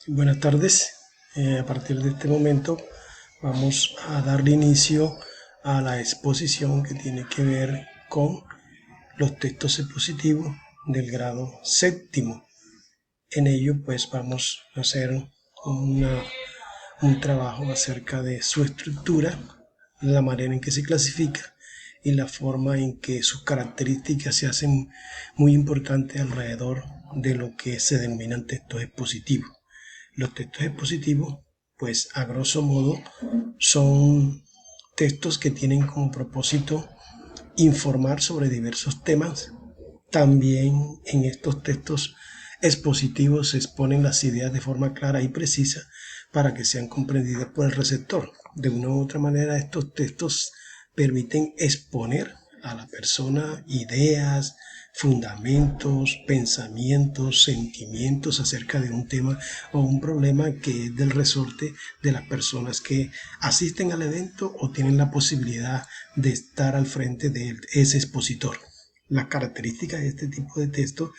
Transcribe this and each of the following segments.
Buenas tardes. A partir de este momento vamos a darle inicio a la exposición que tiene que ver con los textos expositivos del grado séptimo. En ello pues vamos a hacer un trabajo acerca de su estructura, la manera en que se clasifica y la forma en que sus características se hacen muy importantes alrededor de lo que se denominan textos expositivos. Los textos expositivos, pues a grosso modo, son textos que tienen como propósito informar sobre diversos temas. También en estos textos expositivos se exponen las ideas de forma clara y precisa para que sean comprendidas por el receptor. De una u otra manera, estos textos permiten exponer a la persona ideas, fundamentos, pensamientos, sentimientos acerca de un tema o un problema que es del resorte de las personas que asisten al evento o tienen la posibilidad de estar al frente de ese expositor. Las características de este tipo de texto,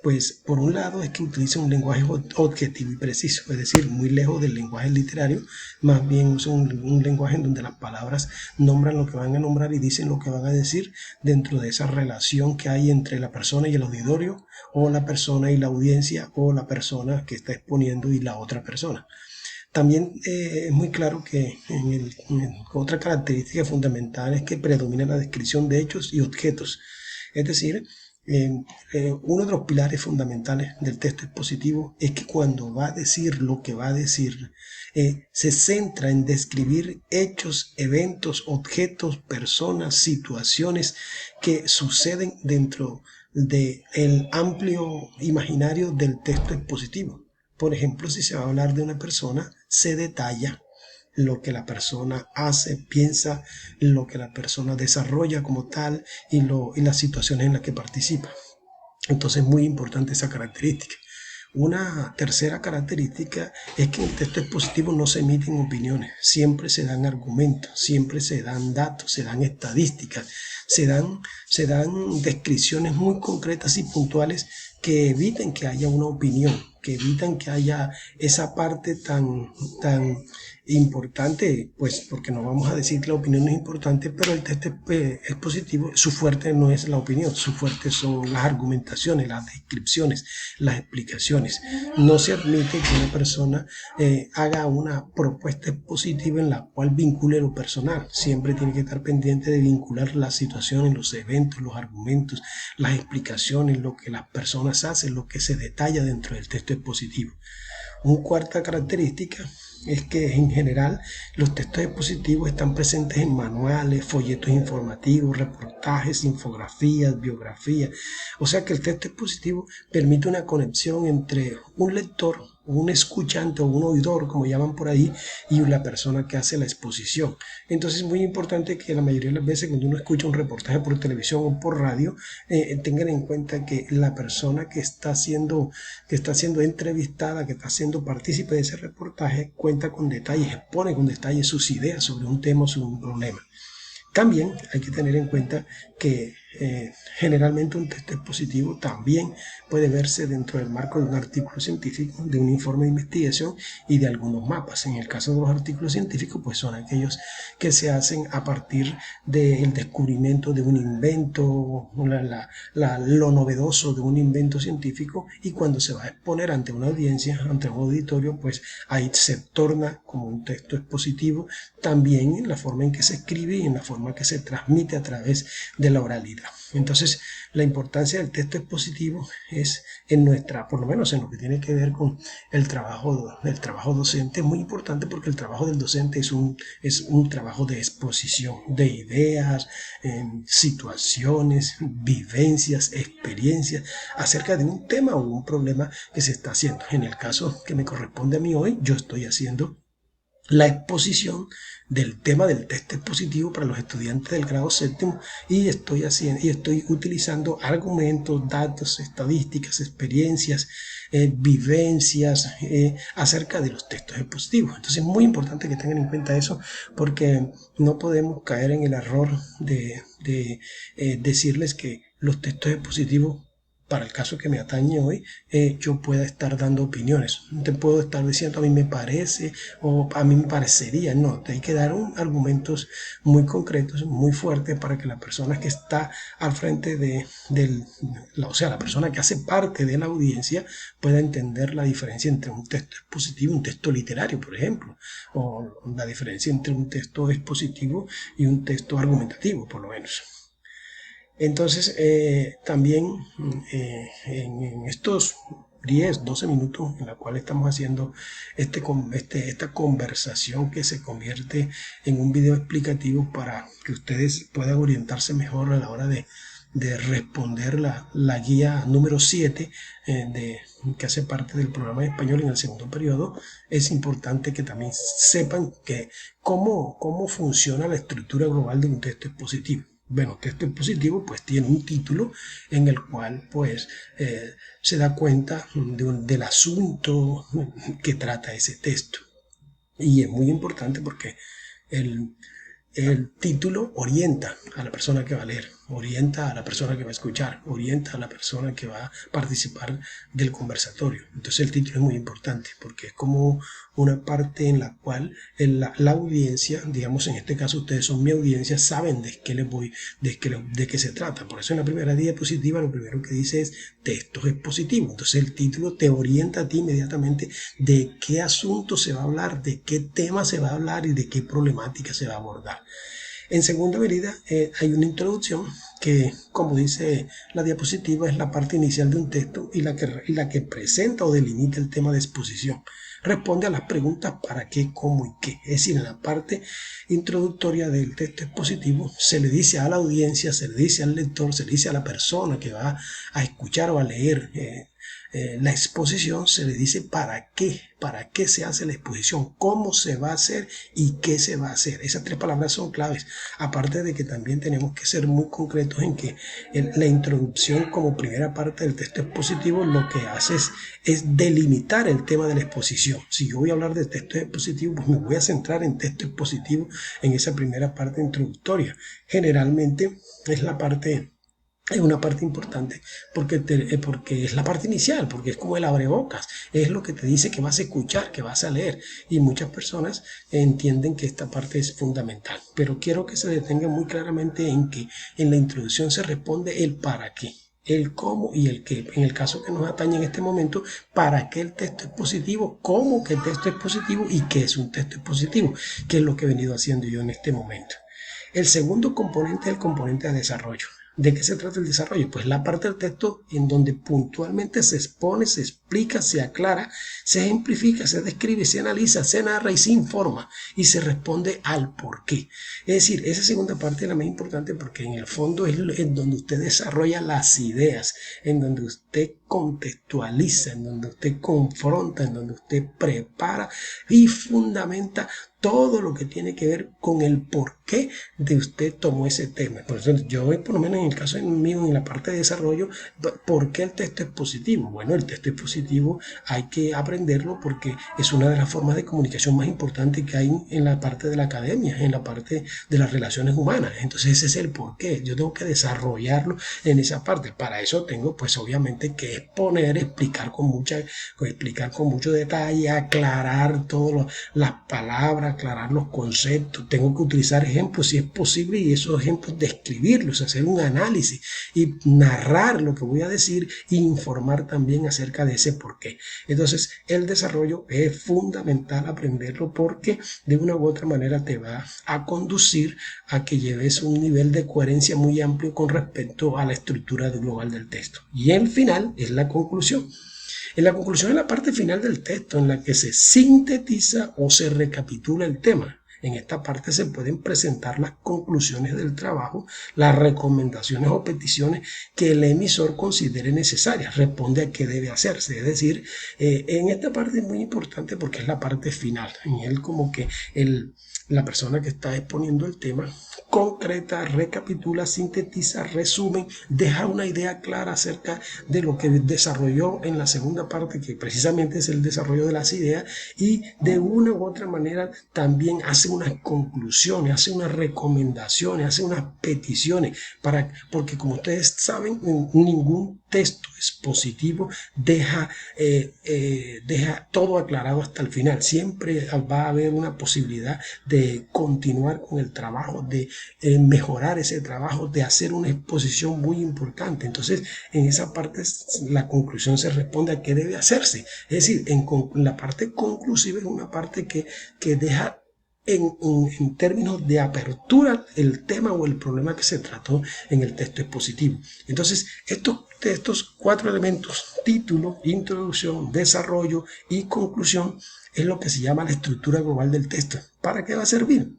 pues por un lado es que utiliza un lenguaje objetivo y preciso, es decir, muy lejos del lenguaje literario, más bien usa un lenguaje en donde las palabras nombran lo que van a nombrar y dicen lo que van a decir dentro de esa relación que hay entre la persona y el auditorio, o la persona y la audiencia, o la persona que está exponiendo y la otra persona. También es muy claro que otra característica fundamental es que predomina la descripción de hechos y objetos. Es decir, uno de los pilares fundamentales del texto expositivo es que cuando va a decir lo que va a decir, se centra en describir hechos, eventos, objetos, personas, situaciones que suceden dentro del amplio imaginario del texto expositivo. Por ejemplo, si se va a hablar de una persona, se detalla lo que la persona hace, piensa, lo que la persona desarrolla como tal y las situaciones en las que participa. Entonces es muy importante esa característica. Una tercera característica es que en el texto expositivo no se emiten opiniones, siempre se dan argumentos, siempre se dan datos, se dan estadísticas, se dan descripciones muy concretas y puntuales que eviten que haya una opinión, que evitan que haya esa parte tan importante, pues porque no vamos a decir que la opinión no es importante, pero el texto expositivo, su fuerte no es la opinión, su fuerte son las argumentaciones, las descripciones, las explicaciones. No se admite que una persona haga una propuesta expositiva en la cual vincule lo personal. Siempre tiene que estar pendiente de vincular las situaciones, los eventos, los argumentos, las explicaciones, lo que las personas hacen, lo que se detalla dentro del texto expositivo. Una cuarta característica es que en general los textos expositivos están presentes en manuales, folletos informativos, reportajes, infografías, biografías. O sea que el texto expositivo permite una conexión entre un lector, un escuchante o un oidor, como llaman por ahí, y la persona que hace la exposición. Entonces es muy importante que la mayoría de las veces cuando uno escucha un reportaje por televisión o por radio, tengan en cuenta que la persona que está siendo entrevistada, que está siendo partícipe de ese reportaje, cuenta con detalles, expone con detalles sus ideas sobre un tema o sobre un problema. También hay que tener en cuenta que generalmente un texto expositivo también puede verse dentro del marco de un artículo científico, de un informe de investigación y de algunos mapas. En el caso de los artículos científicos, pues son aquellos que se hacen a partir del descubrimiento de un invento, lo novedoso de un invento científico, y cuando se va a exponer ante una audiencia, ante un auditorio, pues ahí se torna como un texto expositivo, también en la forma en que se escribe y en la forma que se transmite a través de la oralidad. Entonces, la importancia del texto expositivo es en nuestra, por lo menos en lo que tiene que ver con el trabajo docente, es muy importante porque el trabajo del docente es un trabajo de exposición de ideas, situaciones, vivencias, experiencias acerca de un tema o un problema que se está haciendo. En el caso que me corresponde a mí hoy, yo estoy haciendo la exposición del tema del texto expositivo para los estudiantes del grado séptimo y estoy utilizando argumentos, datos, estadísticas, experiencias, vivencias acerca de los textos expositivos. Entonces es muy importante que tengan en cuenta eso porque no podemos caer en el error de decirles que los textos expositivos para el caso que me atañe hoy, yo pueda estar dando opiniones. No te puedo estar diciendo a mí me parece o a mí me parecería. No, te hay que dar argumentos muy concretos, muy fuertes para que la persona que está al frente o sea, la persona que hace parte de la audiencia pueda entender la diferencia entre un texto expositivo y un texto literario, por ejemplo, o la diferencia entre un texto expositivo y un texto argumentativo, por lo menos. Entonces, también en estos 10, 12 minutos en la cual estamos haciendo esta conversación que se convierte en un video explicativo para que ustedes puedan orientarse mejor a la hora de responder la guía número 7 que hace parte del programa de español en el segundo periodo. Es importante que también sepan que cómo funciona la estructura global de un texto expositivo. Bueno, texto expositivo pues tiene un título en el cual pues se da cuenta del asunto que trata ese texto. Y es muy importante porque el título orienta a la persona que va a leer, orienta a la persona que va a escuchar, orienta a la persona que va a participar del conversatorio. Entonces el título es muy importante porque es como una parte en la cual la audiencia, digamos en este caso ustedes son mi audiencia, saben de qué se trata. Por eso en la primera diapositiva lo primero que dice es textos expositivos. Entonces el título te orienta a ti inmediatamente de qué asunto se va a hablar, de qué tema se va a hablar y de qué problemática se va a abordar. En segunda medida, hay una introducción que, como dice la diapositiva, es la parte inicial de un texto y la que presenta o delimita el tema de exposición. Responde a las preguntas para qué, cómo y qué. Es decir, en la parte introductoria del texto expositivo se le dice a la audiencia, se le dice al lector, se le dice a la persona que va a escuchar o a leer la exposición, se le dice para qué se hace la exposición, cómo se va a hacer y qué se va a hacer. Esas tres palabras son claves, aparte de que también tenemos que ser muy concretos en que la introducción como primera parte del texto expositivo lo que hace es delimitar el tema de la exposición. Si yo voy a hablar de texto expositivo, pues me voy a centrar en texto expositivo en esa primera parte introductoria. Generalmente es una parte importante porque es la parte inicial, porque es como el abrebocas, es lo que te dice que vas a escuchar, que vas a leer, y muchas personas entienden que esta parte es fundamental, pero quiero que se detenga muy claramente en que en la introducción se responde el para qué, el cómo y el qué. En el caso que nos atañe en este momento, ¿para qué el texto expositivo? ¿Cómo que el texto expositivo? ¿Y qué es un texto expositivo? Que es lo que he venido haciendo yo en este momento. El segundo componente es el componente de desarrollo. ¿De qué se trata el desarrollo? Pues la parte del texto en donde puntualmente se expone, se explica, se aclara, se ejemplifica, se describe, se analiza, se narra y se informa y se responde al por qué. Es decir, esa segunda parte es la más importante porque en el fondo es en donde usted desarrolla las ideas, en donde usted contextualiza, en donde usted confronta, en donde usted prepara y fundamenta todo lo que tiene que ver con el porqué de usted tomó ese tema. Por eso yo por lo menos en el caso mío, en la parte de desarrollo, ¿por qué el texto expositivo? Bueno, el texto expositivo hay que aprenderlo porque es una de las formas de comunicación más importantes que hay en la parte de la academia, en la parte de las relaciones humanas. Entonces ese es el porqué. Yo tengo que desarrollarlo en esa parte. Para eso tengo pues obviamente que exponer, explicar con mucho detalle, aclarar todas las palabras, aclarar los conceptos, tengo que utilizar ejemplos si es posible y esos ejemplos describirlos, hacer un análisis y narrar lo que voy a decir e informar también acerca de ese porqué. Entonces el desarrollo es fundamental aprenderlo porque de una u otra manera te va a conducir a que lleves un nivel de coherencia muy amplio con respecto a la estructura global del texto. Y el final es la conclusión. En la conclusión es la parte final del texto en la que se sintetiza o se recapitula el tema. En esta parte se pueden presentar las conclusiones del trabajo, las recomendaciones o peticiones que el emisor considere necesarias. Responde a qué debe hacerse. Es decir, en esta parte es muy importante porque es la parte final. En él como que la persona que está exponiendo el tema concreta, recapitula, sintetiza, resumen, deja una idea clara acerca de lo que desarrolló en la segunda parte, que precisamente es el desarrollo de las ideas, y de una u otra manera también hace unas conclusiones, hace unas recomendaciones, hace unas peticiones, porque como ustedes saben, ningún texto expositivo deja todo aclarado hasta el final. Siempre va a haber una posibilidad de continuar con el trabajo, de mejorar ese trabajo, de hacer una exposición muy importante. Entonces, en esa parte la conclusión se responde a qué debe hacerse. Es decir, la parte conclusiva es una parte que deja en términos de apertura el tema o el problema que se trató en el texto expositivo. Entonces, estos 4 elementos, título, introducción, desarrollo y conclusión, es lo que se llama la estructura global del texto. ¿Para qué va a servir?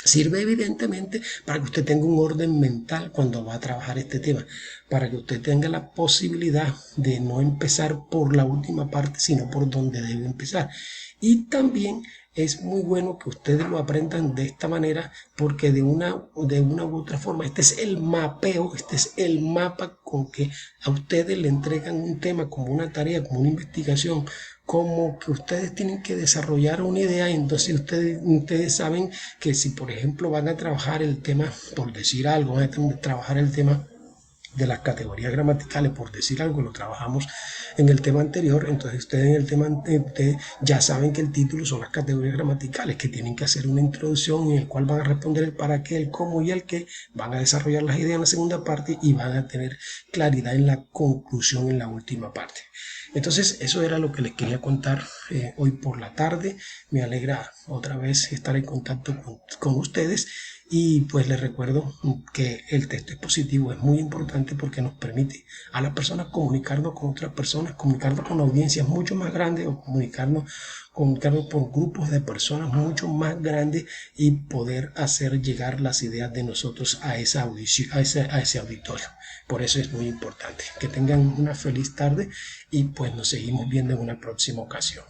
Sirve evidentemente para que usted tenga un orden mental cuando va a trabajar este tema, para que usted tenga la posibilidad de no empezar por la última parte, sino por donde debe empezar. Y también es muy bueno que ustedes lo aprendan de esta manera, porque de una u otra forma este es el mapeo, este es el mapa con que a ustedes le entregan un tema como una tarea, como una investigación, como que ustedes tienen que desarrollar una idea. Entonces ustedes saben que si por ejemplo van a trabajar el tema, por decir algo, van a trabajar el tema de las categorías gramaticales, por decir algo, lo trabajamos en el tema anterior. Entonces ustedes en el tema ustedes ya saben que el título son las categorías gramaticales, que tienen que hacer una introducción en el cual van a responder el para qué, el cómo y el qué, van a desarrollar las ideas en la segunda parte y van a tener claridad en la conclusión en la última parte. Entonces eso era lo que les quería contar hoy por la tarde. Me alegra otra vez estar en contacto con ustedes. Y pues les recuerdo que el texto expositivo es muy importante porque nos permite a las personas comunicarnos con otras personas, comunicarnos con audiencias mucho más grandes o comunicarnos por grupos de personas mucho más grandes y poder hacer llegar las ideas de nosotros a esa audición, a ese auditorio. Por eso es muy importante. Que tengan una feliz tarde y pues nos seguimos viendo en una próxima ocasión.